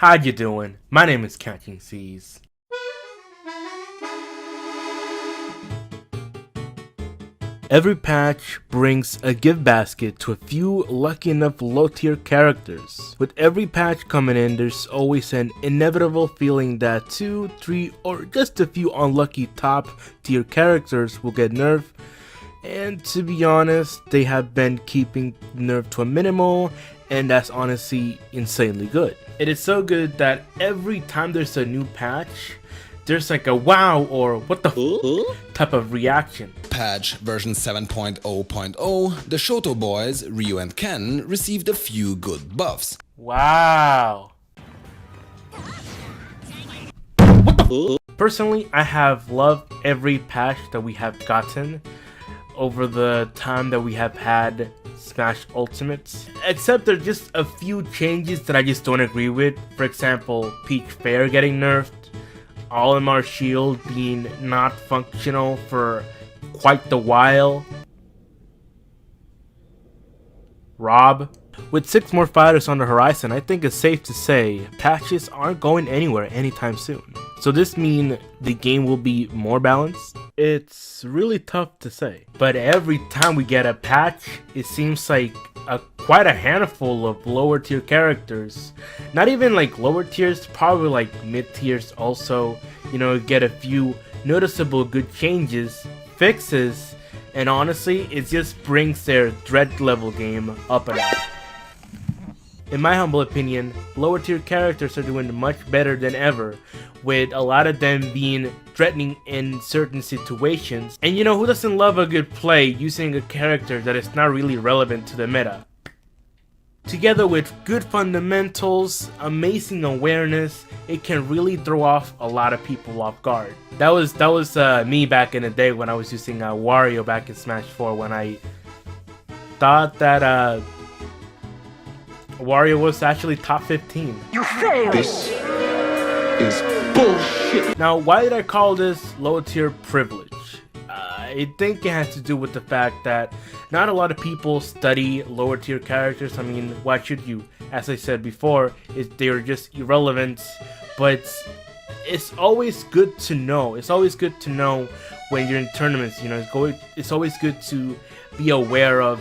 How you doing? My name is Catching Seas. Every patch brings a gift basket to a few lucky enough low tier characters. With every patch coming in, there's always an inevitable feeling that 2, 3, or just a few unlucky top tier characters will get nerfed. And to be honest, they have been keeping nerf to a minimal, and that's honestly insanely good. It is so good that every time there's a new patch, there's like a wow or what the f type of reaction. Patch version 7.0.0, the Shoto boys, Ryu and Ken, received a few good buffs. Wow. What the f? Personally, I have loved every patch that we have gotten over the time that we have had Smash Ultimates, except there's just a few changes that I just don't agree with. For example, Peach Fair getting nerfed, Olimar Shield being not functional for quite the while, Rob. With 6 more fighters on the horizon, I think it's safe to say patches aren't going anywhere anytime soon. So this means the game will be more balanced? It's really tough to say. But every time we get a patch, it seems like quite a handful of lower tier characters. Not even like lower tiers, probably like mid tiers also, you know, get a few noticeable good changes, fixes, and honestly, it just brings their threat level game up and up. In my humble opinion, lower tier characters are doing much better than ever, with a lot of them being threatening in certain situations. And you know, who doesn't love a good play using a character that is not really relevant to the meta? Together with good fundamentals, amazing awareness, it can really throw off a lot of people off guard. That was me back in the day when I was using Wario back in Smash 4, when I thought that Wario was actually top 15. You failed! This is bullshit! Now, why did I call this low tier privilege? I think it has to do with the fact that not a lot of people study lower tier characters. I mean, why should you? As I said before, they're just irrelevant, but it's always good to know. It's always good to know when you're in tournaments, you know, it's always good to be aware of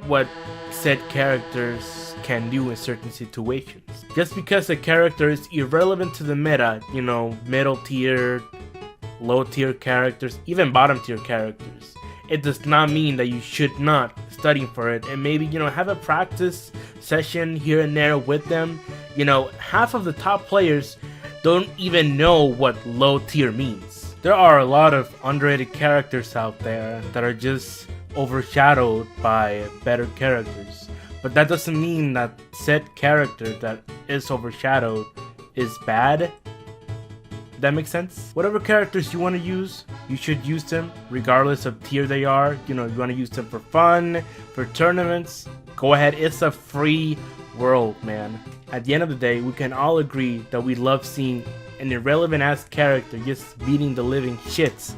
what said characters can do in certain situations. Just because a character is irrelevant to the meta, you know, middle tier, low tier characters, even bottom tier characters, it does not mean that you should not study for it and maybe, you know, have a practice session here and there with them. You know, half of the top players don't even know what low tier means. There are a lot of underrated characters out there that are just overshadowed by better characters. But that doesn't mean that said character that is overshadowed is bad. That makes sense? Whatever characters you want to use, you should use them regardless of tier they are. You know, you want to use them for fun, for tournaments, go ahead. It's a free world, man. At the end of the day, we can all agree that we love seeing an irrelevant ass character just beating the living shits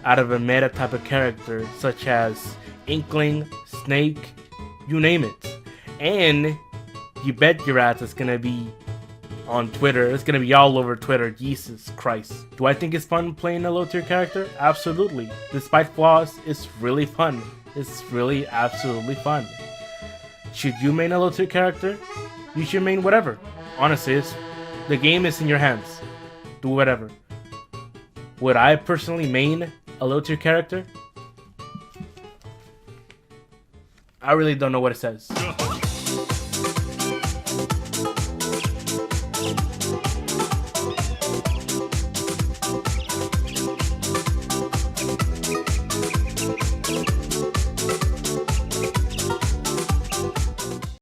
out of a meta type of character such as Inkling, Snake, you name it. And you bet your ass it's gonna be on Twitter. It's gonna be all over Twitter. Jesus Christ. Do I think it's fun playing a low tier character? Absolutely. Despite flaws, it's really fun. It's really absolutely fun. Should you main a low tier character? You should main whatever. Honestly, the game is in your hands. Do whatever. Would I personally main a low tier character? I really don't know what it says.